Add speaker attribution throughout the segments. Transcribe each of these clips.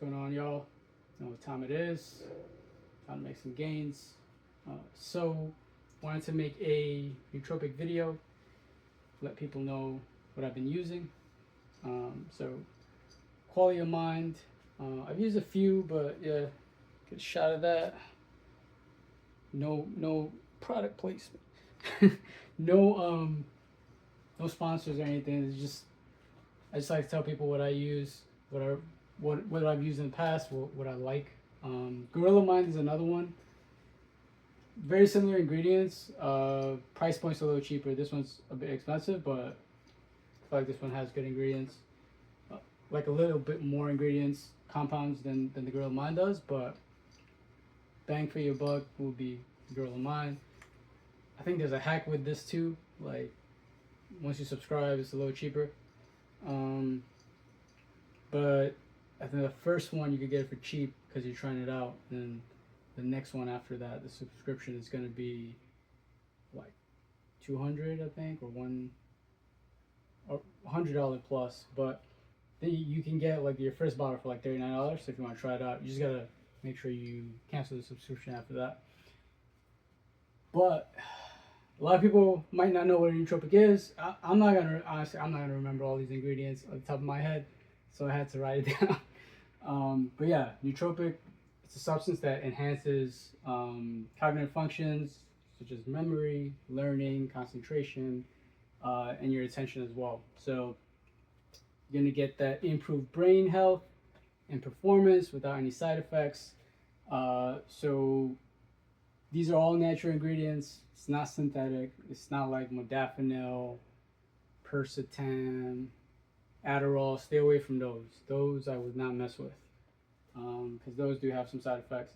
Speaker 1: going on, y'all? You know what time it is. Trying to make some gains. So, wanted to make a nootropic video, let people know what I've been using. So, Qualia Mind. I've used a few, but yeah, get a shot of that. No product placement. no no sponsors or anything. It's just I just like to tell people what I use, what I've used in the past, what I like. Gorilla Mind is another one. Very similar ingredients. Price point's a little cheaper. This one's a bit expensive, but I feel like this one has good ingredients. Like a little bit more ingredients, compounds than the Gorilla Mind does, but bang for your buck will be Gorilla Mind. I think there's a hack with this too. Like once you subscribe, it's a little cheaper. But I think the first one you could get it for cheap because you're trying it out. And the next one after that, the subscription is going to be like 200, I think, or $100 plus. But then you can get like your first bottle for like $39. So if you want to try it out, you just gotta make sure you cancel the subscription after that. But a lot of people might not know what a nootropic is. I'm not gonna remember all these ingredients on the top of my head, so I had to write it down. But yeah, nootropic, it's a substance that enhances cognitive functions such as memory, learning, concentration, and your attention as well. So you're gonna get that improved brain health and performance without any side effects. So these are all natural ingredients. It's not synthetic. It's not like modafinil, Persitam, Adderall. Stay away from those. Those I would not mess with because those do have some side effects.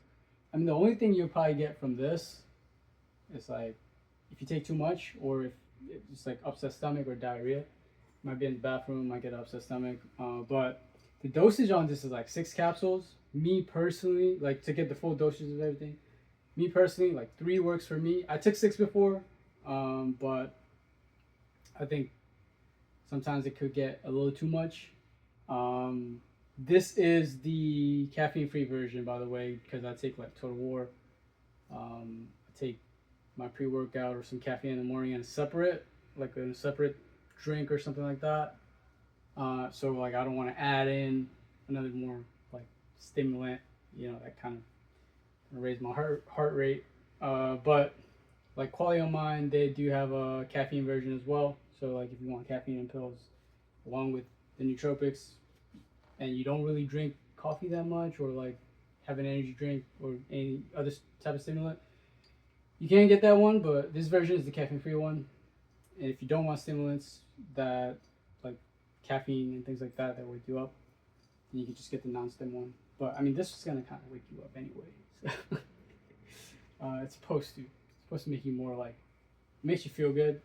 Speaker 1: I mean, the only thing you'll probably get from this is like if you take too much or if it's like upset stomach or diarrhea. Might be in the bathroom, might get upset stomach. But the dosage on this is like 6 capsules. Me personally, like to get the full dosage of everything, me personally, like 3 works for me. I took 6 before, but I think sometimes it could get a little too much. This is the caffeine-free version, by the way, because I take like Total War. I take my pre-workout or some caffeine in the morning and separate, like in a separate drink or something like that. So like I don't want to add in another more like stimulant, that kind of raise my heart rate. But like Qualia Mind, they do have a caffeine version as well. So like if you want caffeine in pills along with the nootropics, and you don't really drink coffee that much or like have an energy drink or any other type of stimulant, you can get that one. But this version is the caffeine-free one. And if you don't want stimulants that like caffeine and things like that wake you up, then you can just get the non-stim one. But I mean, this is gonna kind of wake you up anyway. So it's supposed to. It's supposed to make you more like, it makes you feel good,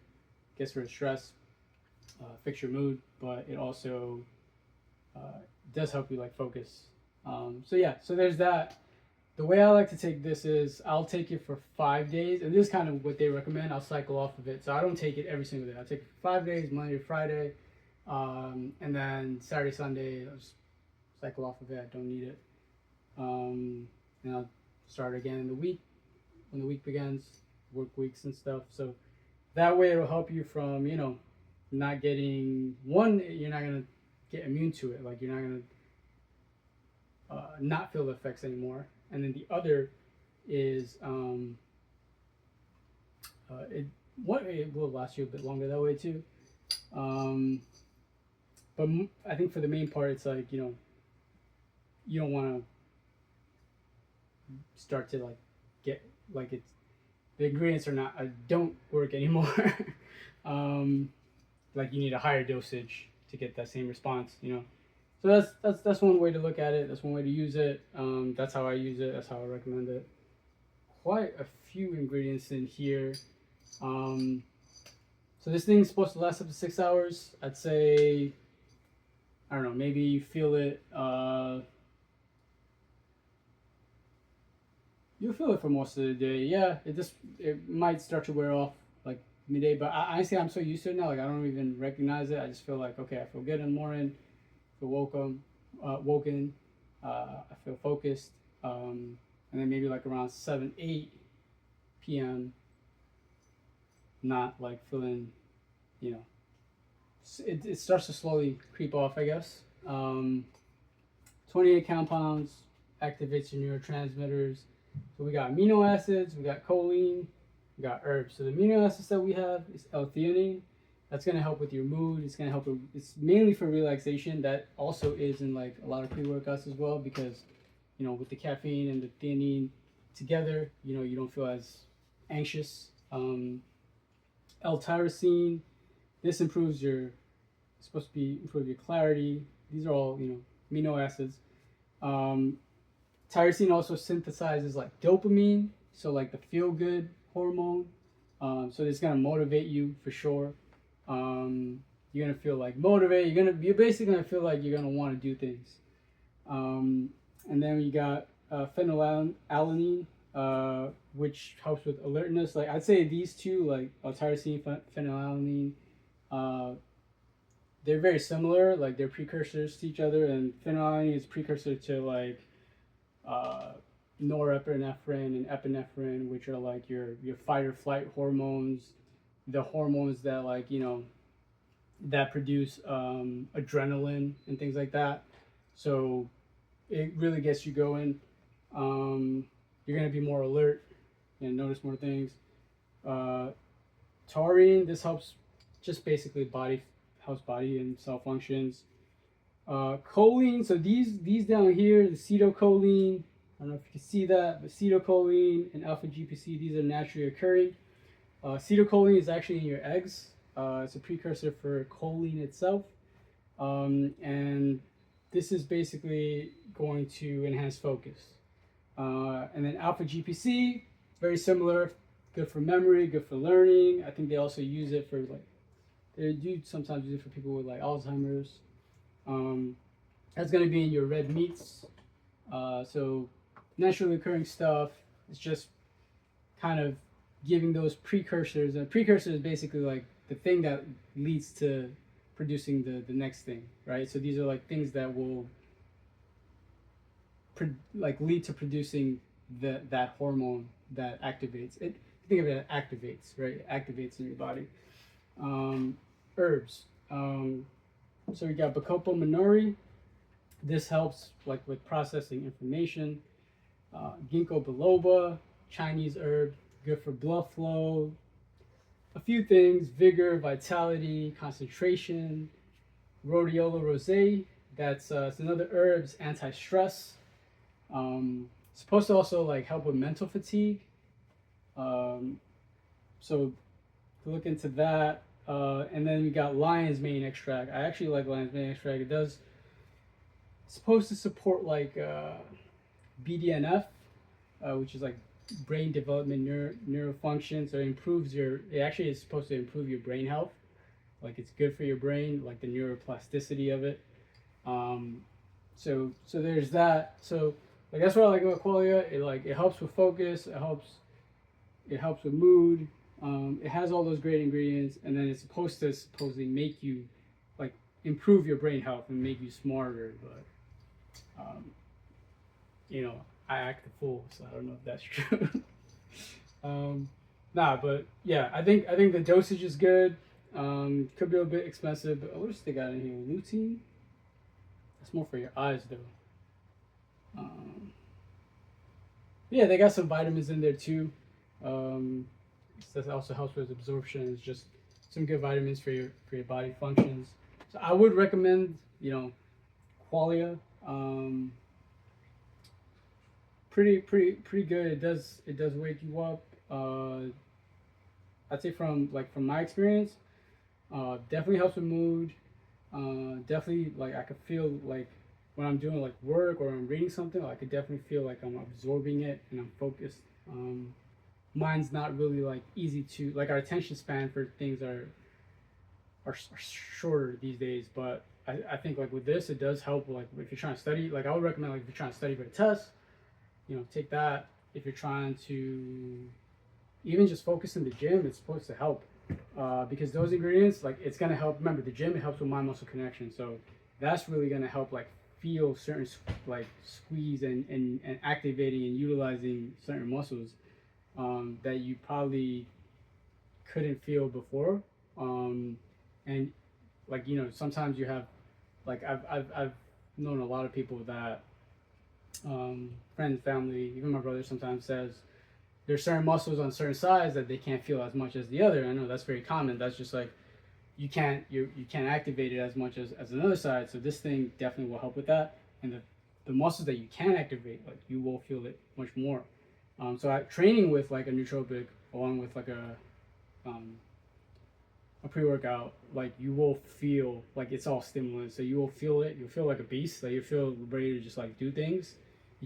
Speaker 1: gets rid of stress, fix your mood, but it also does help you like focus. So yeah, so there's that. The way I like to take this is I'll take it for 5 days, and this is kind of what they recommend. I'll cycle off of it, so I don't take it every single day. I'll take it for 5 days, Monday to Friday, and then Saturday, Sunday, I'll just cycle off of it. I don't need it, and I'll start again in the week when the week begins, work weeks and stuff. So that way it'll help you from not getting you're not gonna get immune to it. Like you're not gonna not feel the effects anymore. And then the other is it will last you a bit longer that way too. But I think for the main part, it's like you don't want to start to like get like it's the ingredients are not don't work anymore. Like you need a higher dosage to get that same response. So that's one way to look at it. That's one way to use it. That's how I use it. That's how I recommend it. Quite a few ingredients in here. So this thing's supposed to last up to 6 hours. I'd say, I don't know, maybe you feel it. You'll feel it for most of the day. Yeah, it might start to wear off like midday. But honestly, I'm so used to it now. Like I don't even recognize it. I just feel like okay, I feel good in the morning. Feel woken. I feel focused. And then maybe like around 7, 8 p.m., not like feeling, you know, it starts to slowly creep off, I guess. 28 compounds activates your neurotransmitters. So we got amino acids, we got choline, we got herbs. So the amino acids that we have is L-theanine. That's gonna help with your mood. It's gonna help. It's mainly for relaxation. That also is in like a lot of pre-workouts as well, because with the caffeine and the theanine together, you don't feel as anxious. L-tyrosine. This improves it's supposed to be improve your clarity. These are all amino acids. Tyrosine also synthesizes like dopamine, so like the feel good hormone. So it's gonna motivate you for sure. You're gonna feel like motivated. You're basically gonna feel like you're gonna want to do things. And then we got phenylalanine, which helps with alertness. Like I'd say these two, like tyrosine, phenylalanine, they're very similar. Like they're precursors to each other, and phenylalanine is precursor to like norepinephrine and epinephrine, which are like your fight or flight hormones, the hormones that that produce adrenaline and things like that. So it really gets you going. You're gonna be more alert and notice more things. Taurine, this helps just basically helps body and cell functions. Choline, so these down here, the acetylcholine, I don't know if you can see that, but acetylcholine and alpha GPC, these are naturally occurring. Acetylcholine is actually in your eggs. It's a precursor for choline itself. And this is basically going to enhance focus. And then alpha GPC, very similar, good for memory, good for learning. I think they also use it for they do sometimes use it for people with like Alzheimer's. That's going to be in your red meats. So naturally occurring stuff. It's just kind of giving those precursors. And a precursor is basically like the thing that leads to producing the next thing, right? So these are like things that will lead to producing that hormone that activates it. Think of it as activates, right? It activates in your body. Herbs. So we got Bacopa minori. This helps like with processing information. Ginkgo biloba, Chinese herb, good for blood flow. A few things: vigor, vitality, concentration. Rhodiola rosea, that's it's another herb, it's anti-stress. Supposed to also like help with mental fatigue. So to look into that. And then we got lion's mane extract. I actually like lion's mane extract. It's supposed to support like BDNF, which is like brain development, neurofunction. So it actually is supposed to improve your brain health. Like it's good for your brain, like the neuroplasticity of it. So there's that. So like that's what I like about Qualia. It helps with focus. It helps with mood. It has all those great ingredients, and then it's supposed to supposedly make you like improve your brain health and make you smarter. But I act a fool, so I don't know if that's true. But yeah, I think the dosage is good. Could be a bit expensive, but what else they got in here? Lutein. That's more for your eyes, though. Yeah, they got some vitamins in there too. That also helps with absorption. It's just some good vitamins for your body functions. So I would recommend Qualia. Pretty good. It does wake you up. I'd say from my experience, definitely helps with mood. Definitely I could feel like when I'm doing like work or I'm reading something, I could definitely feel like I'm absorbing it and I'm focused. Mine's not really easy to our attention span for things are shorter these days, but I think with this it does help if you're trying to study. I would recommend if you're trying to study for a test, take that. If you're trying to even just focus in the gym, it's supposed to help because those ingredients it's gonna help. Remember, the gym, it helps with mind muscle connection, so that's really gonna help feel certain like squeeze and activating and utilizing certain muscles that you probably couldn't feel before. And like, you know, sometimes you have like I've known a lot of people that friends, family, even my brother sometimes says there's certain muscles on certain sides that they can't feel as much as the other. I know that's very common. That's just like you can't activate it as much as another side. So this thing definitely will help with that. And the muscles that you can activate, like you will feel it much more. Training with like a nootropic along with like a pre-workout, like you will feel like it's all stimulant. So you will feel it. You'll feel like a beast. Like you feel ready to just like do things.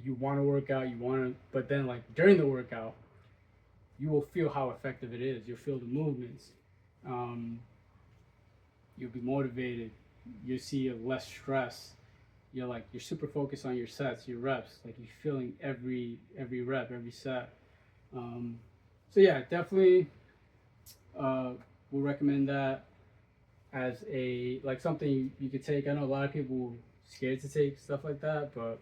Speaker 1: You want to work out. You want to, but then like during the workout, you will feel how effective it is. You'll feel the movements. You'll be motivated. You see less stress. You're super focused on your sets, your reps. Like you're feeling every rep, every set. So yeah, definitely we'll recommend that as a like something you could take. I know a lot of people are scared to take stuff like that, but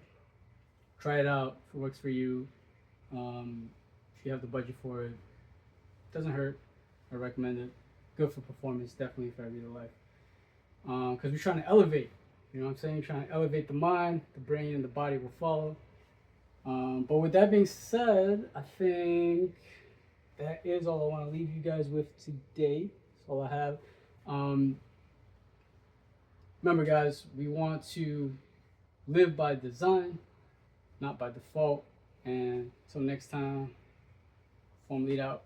Speaker 1: try it out if it works for you. If you have the budget for it, doesn't hurt. I recommend it. Good for performance, definitely for everyday life. Because we're trying to elevate. You know what I'm saying? We're trying to elevate the mind, the brain, and the body will follow. But with that being said, I think that is all I want to leave you guys with today. That's all I have. Remember, guys, we want to live by design, not by default. And until next time, form lead out.